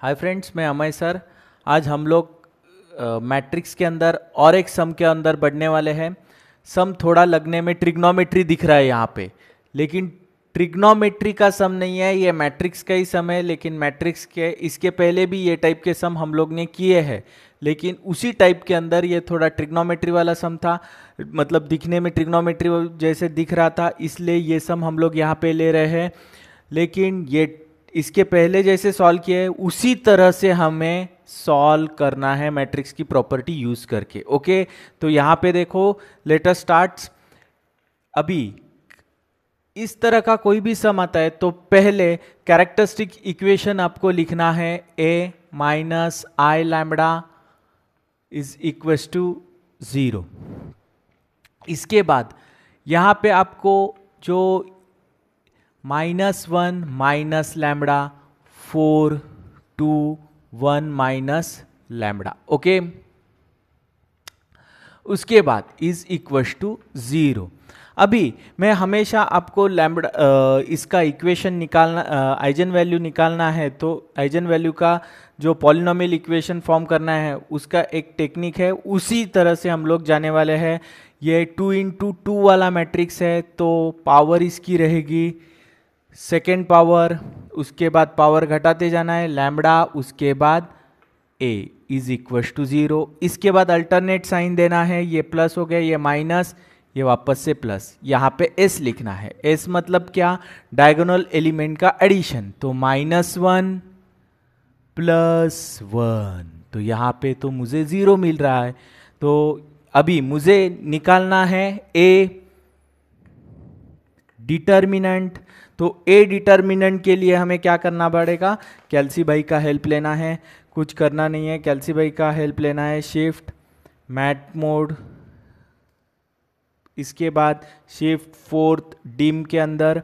Hi friends, मैं Amay sir. आज हम लोग मैट्रिक्स के अंदर और एक सम के अंदर बढ़ने वाले हैं। सम थोड़ा लगने में ट्रिग्नोमेट्री दिख रहा है यहाँ पे, लेकिन ट्रिग्नोमेट्री का सम नहीं है, ये मैट्रिक्स का ही सम है। लेकिन मैट्रिक्स के इसके पहले भी ये टाइप के सम हम लोग ने किए हैं, लेकिन उसी टाइप के अंदर ये थोड़ा ट्रिग्नोमेट्री वाला सम था। मतलब दिखने में ट्रिग्नोमेट्री जैसे दिख रहा था, इसलिए ये सम हम लोग यहाँ पे ले रहे हैं। लेकिन ये इसके पहले जैसे सॉल्व किए उसी तरह से हमें सॉल्व करना है मैट्रिक्स की प्रॉपर्टी यूज करके। ओके, तो यहां पे देखो, लेट अस स्टार्ट। अभी इस तरह का कोई भी सम आता है तो पहले कैरेक्टरिस्टिक इक्वेशन आपको लिखना है a minus I lambda is equal to 0। इसके बाद यहां पे आपको जो -1 minus lambda 4 2 1 minus lambda. Okay, उसके बाद इज इक्वल टू 0। अभी मैं हमेशा आपको लैम्बडा इसका इक्वेशन निकालना, आइजन वैल्यू निकालना है तो आइजन वैल्यू का जो पॉलिनोमियल इक्वेशन फॉर्म करना है उसका एक टेक्निक है, उसी तरह से हम लोग जाने वाले हैं। ये 2 × 2 वाला मैट्रिक्स है तो पावर इसकी रहेगी सेकेंड पावर, उसके बाद पावर घटाते जाना है लैम्बडा, उसके बाद a इज इक्वल टू 0। इसके बाद अल्टरनेट साइन देना है, ये प्लस हो गया, ये माइनस, ये वापस से प्लस। यहाँ पे s लिखना है। s मतलब क्या? डायगोनल एलिमेंट का एडिशन। तो -1 + 1, तो यहाँ पे तो मुझे 0 मिल रहा है। तो अभी मुझे निकालना है a डिटर्मिनेंट। तो ए डिटर्मिनेंट के लिए हमें क्या करना पड़ेगा? कैल्सी भाई का हेल्प लेना है। कुछ करना नहीं है, कैल्सी भाई का हेल्प लेना है। शिफ्ट मैट मोड, इसके बाद शिफ्ट 4th डिम के अंदर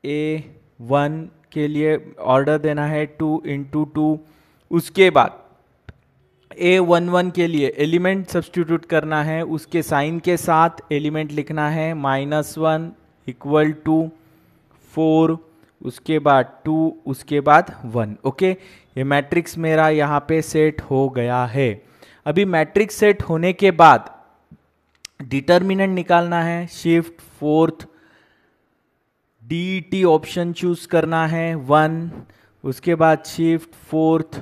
A1 के लिए ऑर्डर देना है 2 × 2। उसके बाद A11 के लिए एलिमेंट सब्स्टिट्यूट करना है, उसके साइन के साथ एलिमेंट लिखना है -1 = 4, उसके बाद 2, उसके बाद 1। ओके, ये मैट्रिक्स मेरा यहाँ पे सेट हो गया है। अभी मैट्रिक्स सेट होने के बाद डिटर्मिनेंट निकालना है। Shift 4th DET option choose करना है 1, उसके बाद शिफ्ट 4th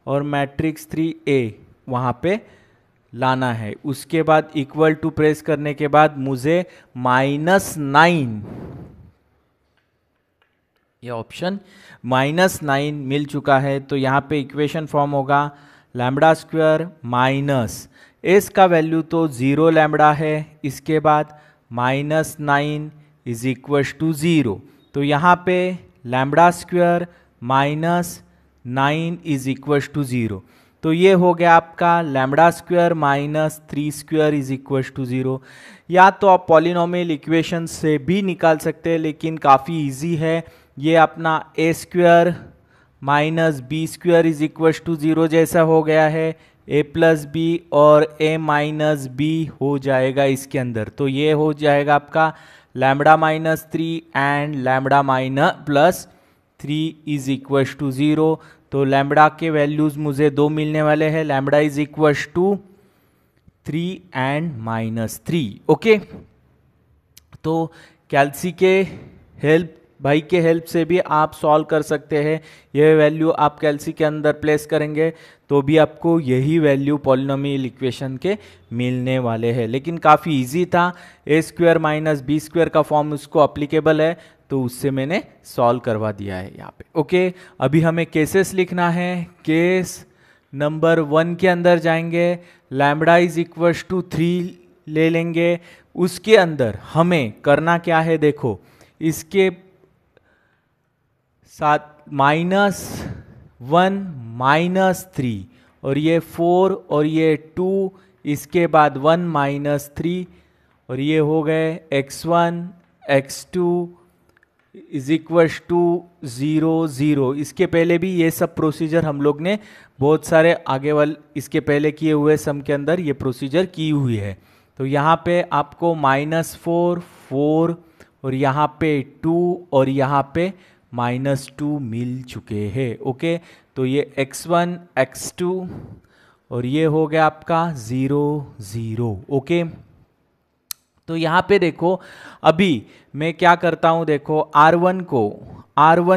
और मैट्रिक्स 3A वहाँ पे लाना है। उसके बाद इक्वल टू प्रेस करने के बाद मुझे -9, ये ऑप्शन -9 मिल चुका है। तो यहाँ पे इक्वेशन फॉर्म होगा लैम्बडा स्क्वायर माइनस एस का वैल्यू तो 0 लैम्बडा है, इसके बाद -9 इज इक्वल टू 0। तो यहाँ पे lambda square -9 is equal to 0। तो ये हो गया आपका lambda square -3² is equal to 0। या तो आप पॉलिनोमियल इक्वेशन से भी निकाल सकते हैं, लेकिन काफ़ी इजी है। ये अपना a² - b² is equal to 0 जैसा हो गया है। a + b और a - b हो जाएगा इसके अंदर। तो ये हो जाएगा आपका lambda -3 and lambda +3 is equal to 0। तो लैम्बडा के वैल्यूज मुझे 2 मिलने वाले हैं। Lambda is equal to 3 and -3। Okay, तो कैल्सी के हेल्प, भाई के हेल्प से भी आप सॉल्व कर सकते हैं। यह वैल्यू आप कैल्सी के अंदर प्लेस करेंगे तो भी आपको यही वैल्यू पॉलिनोमियल इक्वेशन के मिलने वाले हैं। लेकिन काफ़ी इजी था। a² - b² का फॉर्म उसको अप्लीकेबल है, तो उससे मैंने सॉल्व करवा दिया है यहाँ पे। ओके, अभी हमें केसेस लिखना है। केस नंबर 1 के अंदर जाएंगे, लैम्बडा इज इक्वल टू 3 ले लेंगे। उसके अंदर हमें करना क्या है, देखो, इसके साथ -1 - 3 और ये 4 और ये 2, इसके बाद 1 - 3 और ये हो गए x1 x2 is equal to 0 0। इसके पहले भी ये सब प्रोसीजर हम लोग ने बहुत सारे आगे वाले इसके पहले किए हुए सम के अंदर ये प्रोसीजर की हुई है। तो यहाँ पे आपको -4 4 और यहाँ पे 2 और यहाँ पे -2 मिल चुके हैं। ओके, तो ये x1 x2 और ये हो गया आपका 0 0। ओके, तो यहाँ पे देखो अभी मैं क्या करता हूँ, देखो R1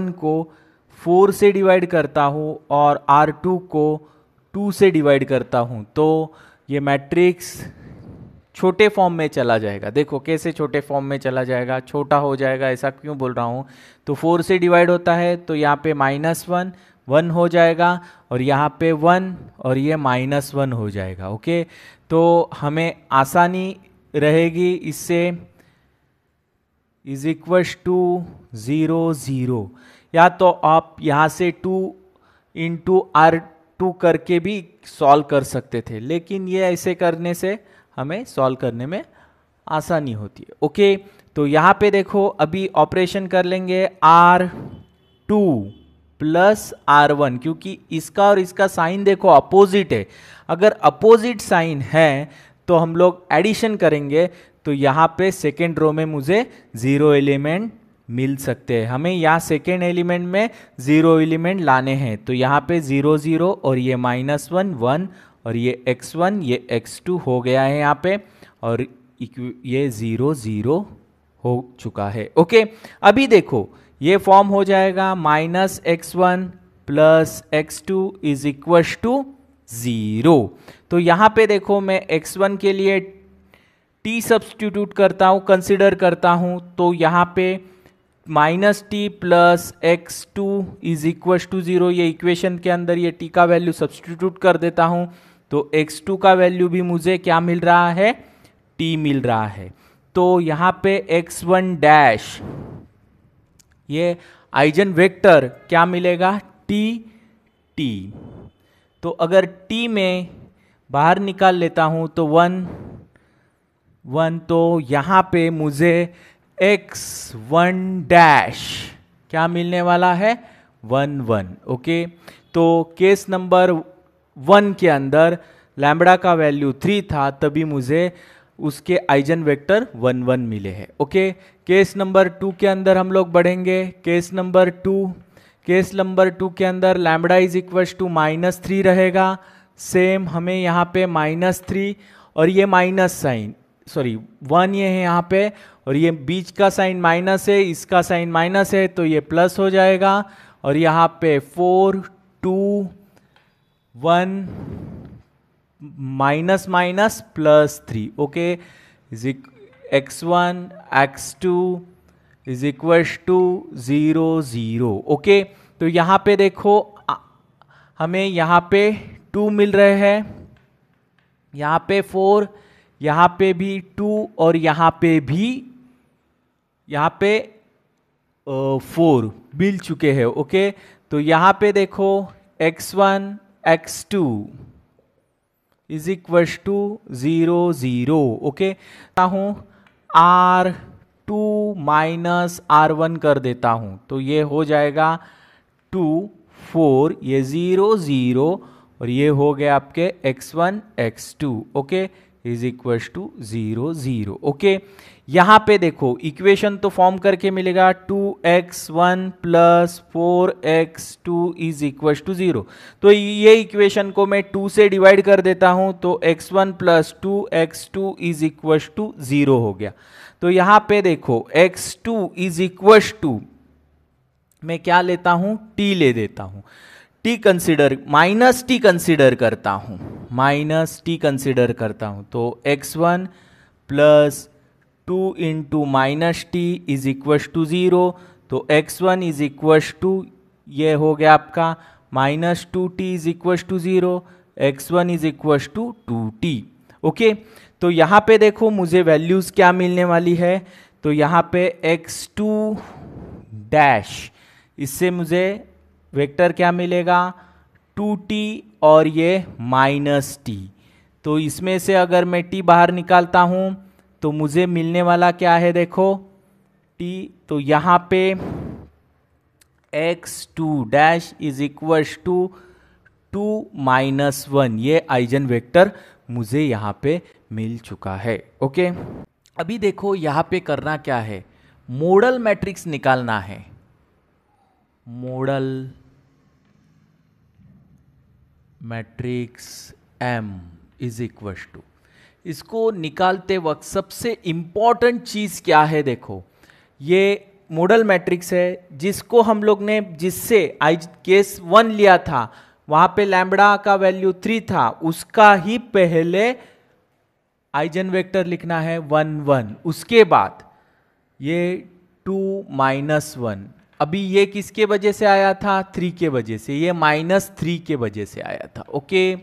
को 4 से डिवाइड करता हूँ और R2 को 2 से डिवाइड करता हूँ, तो ये मैट्रिक्स छोटे फॉर्म में चला जाएगा। देखो कैसे छोटे फॉर्म में चला जाएगा, छोटा हो जाएगा। ऐसा क्यों बोल रहा हूँ, तो 4 से डिवाइड होता है तो यहाँ पे -1 1 हो जाएगा और यहाँ पे 1 और ये -1 हो जाएगा। ओके, तो हमें आसानी रहेगी इससे, इज इक्वल्स टू 0 0, या तो आप यहाँ से 2 इंटू R2 करके भी सॉल्व कर सकते थे, लेकिन ये ऐसे करने से हमें सॉल्व करने में आसानी होती है। ओके, तो यहाँ पे देखो अभी ऑपरेशन कर लेंगे R2 प्लस R1, क्योंकि इसका और इसका साइन देखो अपोजिट है। अगर अपोजिट साइन है तो हम लोग एडिशन करेंगे, तो यहाँ पे सेकेंड रो में मुझे 0 एलिमेंट मिल सकते हैं। हमें यहाँ सेकेंड एलिमेंट में 0 एलिमेंट लाने हैं, तो यहाँ पे 0 0 और ये -1 1 और ये x1 ये x2 हो गया है यहाँ पे, और ये 0 0 हो चुका है। ओके, अभी देखो ये फॉर्म हो जाएगा -x1 plus x2 is equal to 0। तो यहाँ पे देखो मैं x1 के लिए t सब्स्टिट्यूट करता हूँ, कंसिडर करता हूँ, तो यहाँ पे -t plus x2 is equal to 0। ये इक्वेशन के अंदर ये t का वैल्यू सब्स्टिट्यूट कर देता हूँ, तो x2 का वैल्यू भी मुझे क्या मिल रहा है, t मिल रहा है। तो यहाँ पे x1 डैश ये आइजन वेक्टर क्या मिलेगा, t। तो अगर t में बाहर निकाल लेता हूँ तो 1 1, तो यहाँ पे मुझे x1 डैश क्या मिलने वाला है, 1 1। ओके, तो केस नंबर 1 के अंदर लैम्बडा का वैल्यू 3 था, तभी मुझे उसके आइजन वेक्टर 1 1 मिले हैं। ओके, केस नंबर 2 के अंदर हम लोग बढ़ेंगे। केस नंबर 2 के अंदर लैम्बडा इज इक्वल टू -3 रहेगा। सेम हमें यहाँ पे -3 और ये माइनस साइन, सॉरी 1 ये है यहाँ पे, और ये बीच का साइन माइनस है, इसका साइन माइनस है, तो ये प्लस हो जाएगा। और यहाँ पे 4 2 1 minus minus plus 3। Okay, x1 x2 is equal to 0 0। Okay, तो यहाँ पे देखो हमें यहाँ पे 2 मिल रहे हैं, यहाँ पे 4, यहाँ पे भी 2 और यहाँ पे भी 4 मिल चुके हैं। ओके, तो यहाँ पे देखो x1 x2 is equal to 0 0। Okay, हूँ R2 माइनस R1 कर देता हूँ, तो ये हो जाएगा 2 4, ये 0 0 और ये हो गया आपके x1 x2। Okay, is equal to 0 0। Okay, यहाँ पे देखो इक्वेशन तो फॉर्म करके मिलेगा 2x1 plus 4x2 is equal to 0। तो ये इक्वेशन को मैं 2 से डिवाइड कर देता हूँ, तो x1 plus 2x2 is equal to 0 हो गया। तो यहाँ पे देखो x2 इज इक्वल टू, मैं क्या लेता हूँ, t ले देता हूँ, t कंसिडर -t कंसिडर करता हूँ, -t कंसिडर करता हूँ, तो x1 plus 2 into -t is equal to 0। तो x1 इज इक्वल टू, ये हो गया आपका -2t is equal to 0, x1 is equal to 2t। Okay, तो यहाँ पे देखो मुझे वैल्यूज क्या मिलने वाली है, तो यहाँ पे x2 डैश, इससे मुझे वेक्टर क्या मिलेगा, 2t और ये -t। तो इसमें से अगर मैं t बाहर निकालता हूँ तो मुझे मिलने वाला क्या है, देखो t, तो यहाँ पे x2 dash is equal to 2 -1, ये आइजन वेक्टर मुझे यहाँ पे मिल चुका है। ओके, अभी देखो यहाँ पे करना क्या है, मॉडल मैट्रिक्स निकालना है। Model matrix M is equal to, इसको निकालते वक्त सबसे इंपॉर्टेंट चीज क्या है, देखो ये मॉडल मैट्रिक्स है जिसको हम लोग ने, जिससे आई केस 1 लिया था, वहां पे लैम्बडा का वैल्यू 3 था, उसका ही पहले आइजन वेक्टर लिखना है 1 1, उसके बाद ये 2 -1। अभी ये किसके वजह से आया था, 3 के वजह से, ये -3 के वजह से आया था। ओके,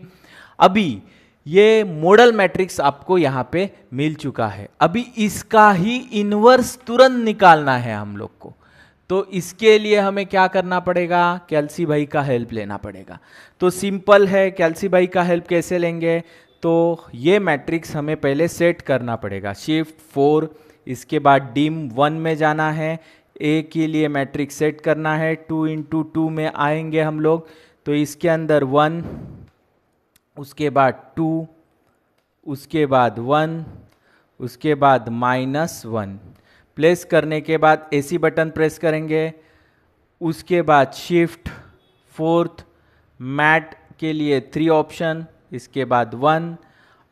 अभी ये मॉडल मैट्रिक्स आपको यहां पे मिल चुका है। अभी इसका ही इनवर्स तुरंत निकालना है हम लोग को, तो इसके लिए हमें क्या करना पड़ेगा, कैल्सी भाई का हेल्प लेना पड़ेगा। तो सिंपल है, कैल्सी भाई का हेल्प कैसे लेंगे, तो ये मैट्रिक्स हमें पहले सेट करना पड़ेगा, शिफ्ट 4, इसके बाद डिम 1 में जाना है, ए के लिए मैट्रिक्स सेट करना है, 2 × 2 में आएंगे हम लोग, तो इसके अंदर 1, उसके बाद 2, उसके बाद 1, उसके बाद -1, प्लेस करने के बाद एसी बटन प्रेस करेंगे, उसके बाद शिफ्ट 4th, मैट के लिए 3 ऑप्शन, इसके बाद 1।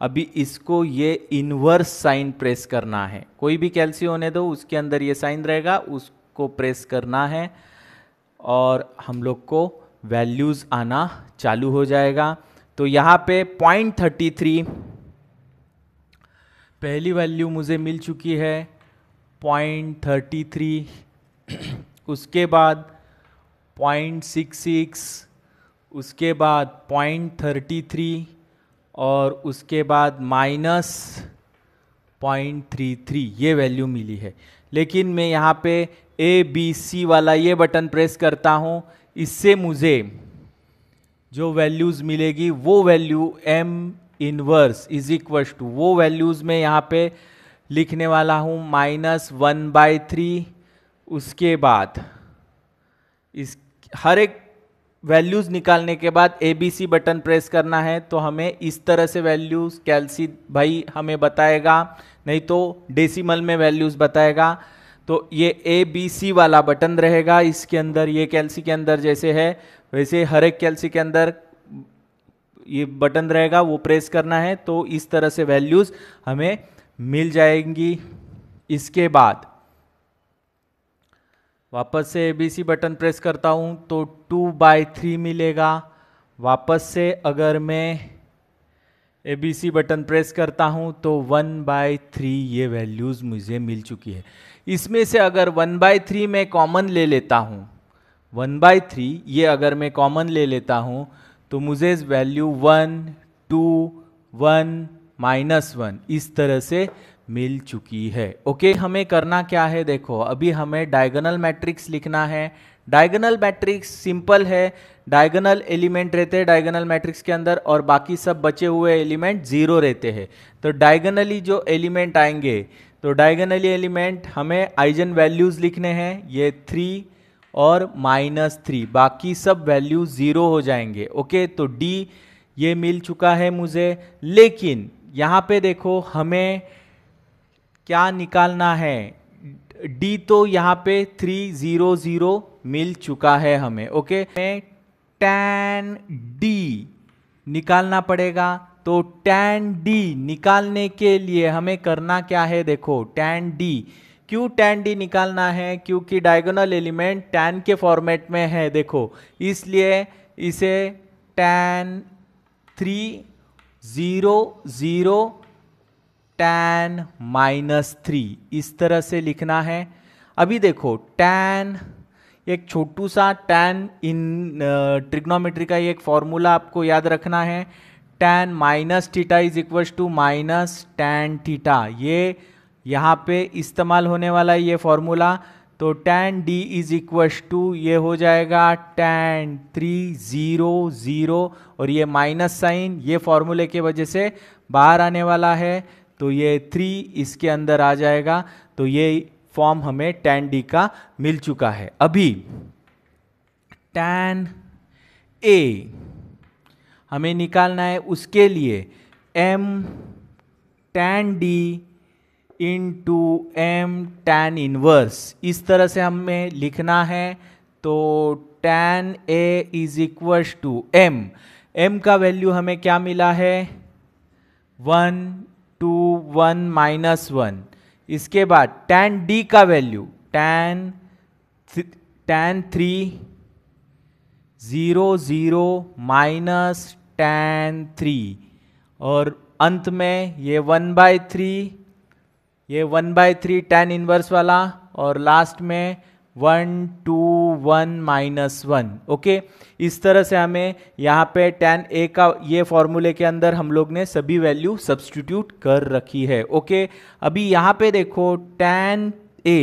अभी इसको ये इनवर्स साइन प्रेस करना है, कोई भी कैल्सी होने दो, उसके अंदर ये साइन रहेगा, उसको प्रेस करना है और हम लोग को वैल्यूज आना चालू हो जाएगा। तो यहाँ पे 0.33 पहली वैल्यू मुझे मिल चुकी है, 0.33, उसके बाद 0.66, उसके बाद 0.33 और उसके बाद -0.33 ये वैल्यू मिली है। लेकिन मैं यहाँ पे ABC वाला ये बटन प्रेस करता हूँ, इससे मुझे जो वैल्यूज़ मिलेगी वो value M inverse is equal to, वो वैल्यूज़ में यहाँ पे लिखने वाला हूँ -1/3। उसके बाद इस हर एक वैल्यूज़ निकालने के बाद ABC बटन प्रेस करना है, तो हमें इस तरह से वैल्यूज़ कैल्सी भाई हमें बताएगा, नहीं तो डेसिमल में वैल्यूज़ बताएगा। तो ये ABC वाला बटन रहेगा इसके अंदर, ये कैल्सी के अंदर जैसे है वैसे हर एक कैल्सी के अंदर ये बटन रहेगा, वो प्रेस करना है, तो इस तरह से वैल्यूज़ हमें मिल जाएंगी। इसके बाद वापस से ABC बटन प्रेस करता हूं तो 2/3 मिलेगा। वापस से अगर मैं ABC बटन प्रेस करता हूं तो 1/3 ये वैल्यूज़ मुझे मिल चुकी है। इसमें से अगर 1/3 मैं कॉमन ले लेता हूं, 1/3 ये अगर मैं कॉमन ले लेता हूं तो मुझे वैल्यू 1 2 1 -1 इस तरह से मिल चुकी है। ओके, हमें करना क्या है, देखो अभी हमें डायगोनल मैट्रिक्स लिखना है। डायगोनल मैट्रिक्स सिंपल है, डायगोनल एलिमेंट रहते हैं डायगोनल मैट्रिक्स के अंदर और बाकी सब बचे हुए एलिमेंट 0 रहते हैं। तो डायगोनली जो एलिमेंट आएंगे, तो डायगोनली एलिमेंट हमें आइजन वैल्यूज लिखने हैं, ये 3 और -3, बाकी सब वैल्यू 0 हो जाएंगे। ओके, तो D ये मिल चुका है मुझे, लेकिन यहाँ पे देखो हमें क्या निकालना है, D तो यहाँ पे 3 0 0 मिल चुका है हमें। ओके, हमें tan D निकालना पड़ेगा। तो tan D निकालने के लिए हमें करना क्या है, देखो tan D, क्यों tan D निकालना है, क्योंकि डायगोनल एलिमेंट tan के फॉर्मेट में है, देखो इसलिए इसे tan 3 0 0 tan -3 इस तरह से लिखना है। अभी देखो tan, एक छोटू सा tan इन ट्रिग्नोमेट्री का एक फॉर्मूला आपको याद रखना है, tan -θ is equal to -tan θ, ये यहाँ पे इस्तेमाल होने वाला है ये फॉर्मूला। तो tan D is equal to ये हो जाएगा tan 3 0 0 और ये माइनस साइन ये फॉर्मूले के वजह से बाहर आने वाला है, तो ये 3 इसके अंदर आ जाएगा। तो ये फॉर्म हमें tan D का मिल चुका है। अभी tan A हमें निकालना है, उसके लिए m tan D into m tan inverse इस तरह से हमें लिखना है। तो tan A is equal to m का वैल्यू हमें क्या मिला है 1 2 1 -1। इसके बाद tan D का वैल्यू tan 3 0 0 माइनस tan 3 और अंत में ये 1/3 ये 1/3 tan इनवर्स वाला और लास्ट में 1 2 1 -1। ओके, इस तरह से हमें यहाँ पे tan A का ये फॉर्मूले के अंदर हम लोग ने सभी वैल्यू सब्स्टिट्यूट कर रखी है। ओके, अभी यहाँ पे देखो tan A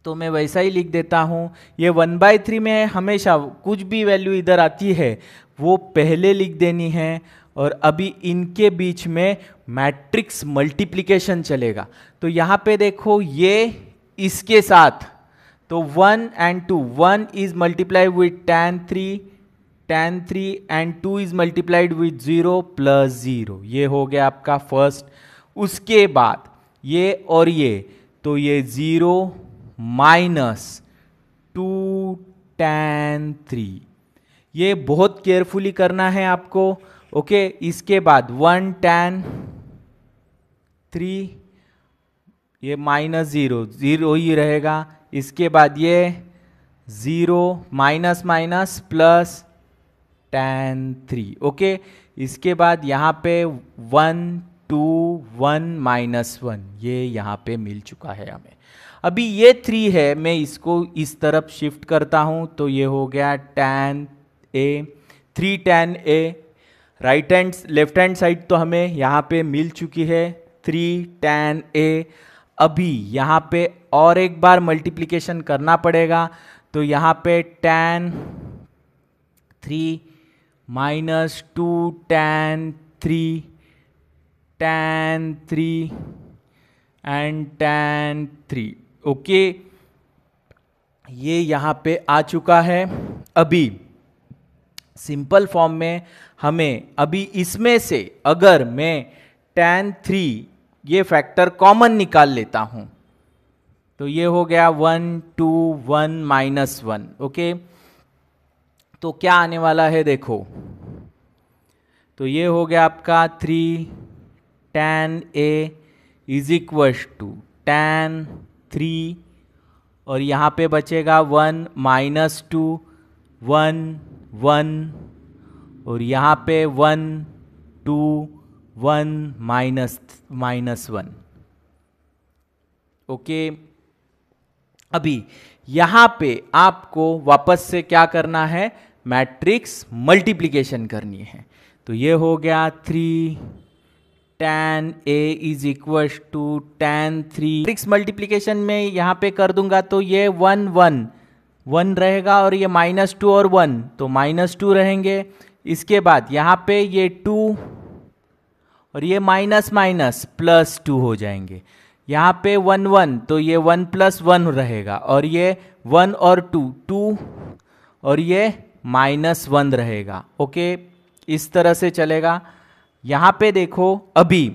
तो मैं वैसा ही लिख देता हूँ। ये 1/3 में हमेशा कुछ भी वैल्यू इधर आती है वो पहले लिख देनी है और अभी इनके बीच में मैट्रिक्स मल्टीप्लिकेशन चलेगा। तो यहाँ पे देखो ये इसके साथ तो 1 and 2 1 is multiplied with tan 3 and 2 is multiplied with 0 plus 0। ये हो गया आपका फर्स्ट। उसके बाद ये और ये तो ये 0 माइनस 2 tan 3। ये बहुत केयरफुली करना है आपको। ओके, इसके बाद 1 tan 3 ये -0 ही रहेगा। इसके बाद ये 0 minus minus plus tan 3। Okay, इसके बाद यहाँ पे 1 2 1 -1 ये यहाँ पे मिल चुका है हमें। अभी ये 3 है, मैं इसको इस तरफ शिफ्ट करता हूँ तो ये हो गया tan A 3 tan A। Left hand side तो हमें यहाँ पे मिल चुकी है 3 tan A। अभी यहाँ पे और एक बार मल्टीप्लिकेशन करना पड़ेगा तो यहाँ पे tan 3 minus 2 tan 3 and tan 3। Okay, ये यहाँ पे आ चुका है। अभी सिंपल फॉर्म में हमें अभी इसमें से अगर मैं tan 3 ये फैक्टर कॉमन निकाल लेता हूं तो ये हो गया 1 2 1 -1। ओके, तो क्या आने वाला है देखो, तो ये हो गया आपका 3 tan A is equal to tan 3 और यहाँ पे बचेगा 1 -2 1 1 और यहाँ पे 1 2 1 -1। ओके, अभी यहाँ पे आपको वापस से क्या करना है, मैट्रिक्स मल्टीप्लिकेशन करनी है। तो ये हो गया 3 tan A is equal to tan 3। Matrix multiplication में यहाँ पे कर दूंगा तो ये 1 1 1 रहेगा और ये -2 और 1 तो -2 रहेंगे। इसके बाद यहाँ पे ये 2 और ये माइनस माइनस प्लस 2 हो जाएंगे। यहाँ पे 1 1 तो ये 1 + 1 रहेगा और ये 1 और 2 और ये -1 रहेगा। ओके, इस तरह से चलेगा। यहाँ पे देखो अभी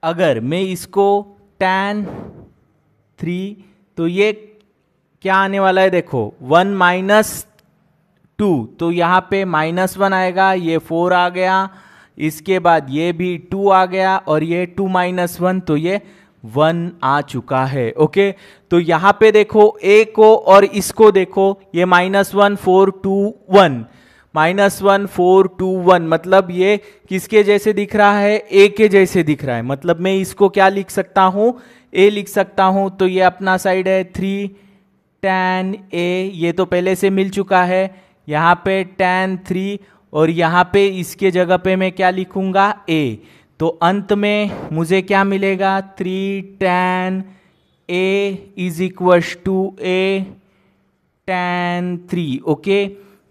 अगर मैं इसको tan 3 तो ये क्या आने वाला है देखो 1 -2 तो यहाँ पे -1 आएगा, ये 4 आ गया। इसके बाद ये भी 2 आ गया और ये 2 -1 तो ये 1 आ चुका है। ओके, तो यहाँ पे देखो A को और इसको देखो, ये -1 4 2 1 -1 4 2 1 मतलब ये किसके जैसे दिख रहा है, A के जैसे दिख रहा है। मतलब मैं इसको क्या लिख सकता हूँ, A लिख सकता हूँ। तो ये अपना साइड है 3 tan A, ये तो पहले से मिल चुका है। यहाँ पे tan 3 और यहाँ पे इसके जगह पे मैं क्या लिखूंगा A। तो अंत में मुझे क्या मिलेगा 3 tan A is equal to A tan 3। Okay,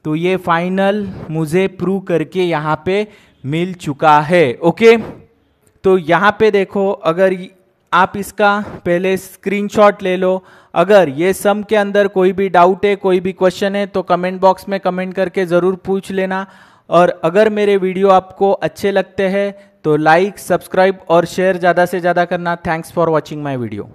तो ये फाइनल मुझे प्रूव करके यहाँ पे मिल चुका है। ओके, तो यहाँ पे देखो अगर आप इसका पहले स्क्रीनशॉट ले लो। अगर ये सम के अंदर कोई भी डाउट है, कोई भी क्वेश्चन है तो कमेंट बॉक्स में कमेंट करके ज़रूर पूछ लेना। और अगर मेरे वीडियो आपको अच्छे लगते हैं तो लाइक, सब्सक्राइब और शेयर ज़्यादा से ज़्यादा करना। Thanks for watching my video.